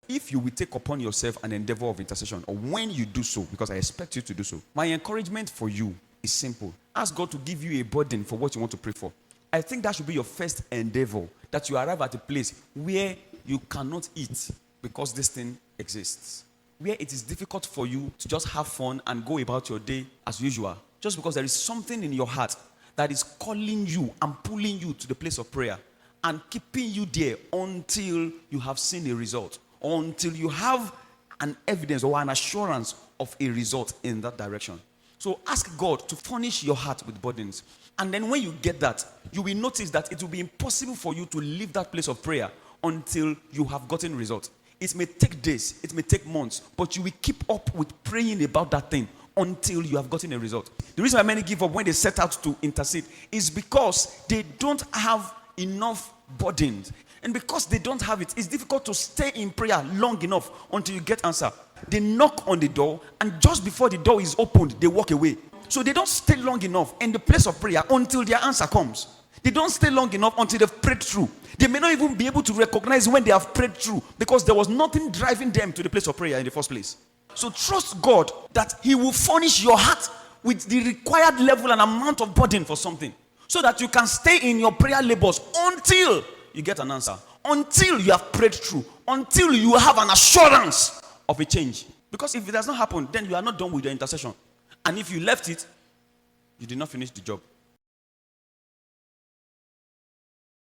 if you will take upon yourself an endeavor of intercession, or when you do so, because I expect you to do so, my encouragement for you is simple. Ask God to give you a burden for what you want to pray for. I think that should be your first endeavor, that you arrive at a place where you cannot eat because this thing exists. Where it is difficult for you to just have fun and go about your day as usual, just because there is something in your heart that is calling you and pulling you to the place of prayer and keeping you there until you have seen a result, until you have an evidence or an assurance of a result in that direction. So ask God to furnish your heart with burdens. And then when you get that, you will notice that it will be impossible for you to leave that place of prayer until you have gotten results. It may take days, it may take months, but you will keep up with praying about that thing until you have gotten a result. The reason why many give up when they set out to intercede is because they don't have enough burdens. And because they don't have it, it's difficult to stay in prayer long enough until you get answer. They knock on the door, and just before the door is opened, they walk away. So they don't stay long enough in the place of prayer until their answer comes. They don't stay long enough until they've prayed through. They may not even be able to recognize when they have prayed through, because there was nothing driving them to the place of prayer in the first place. So trust God that He will furnish your heart with the required level and amount of burden for something, so that you can stay in your prayer labors until you get an answer, until you have prayed through, until you have an assurance of a change. Because if it does not happen, then you are not done with your intercession. And if you left it, you did not finish the job.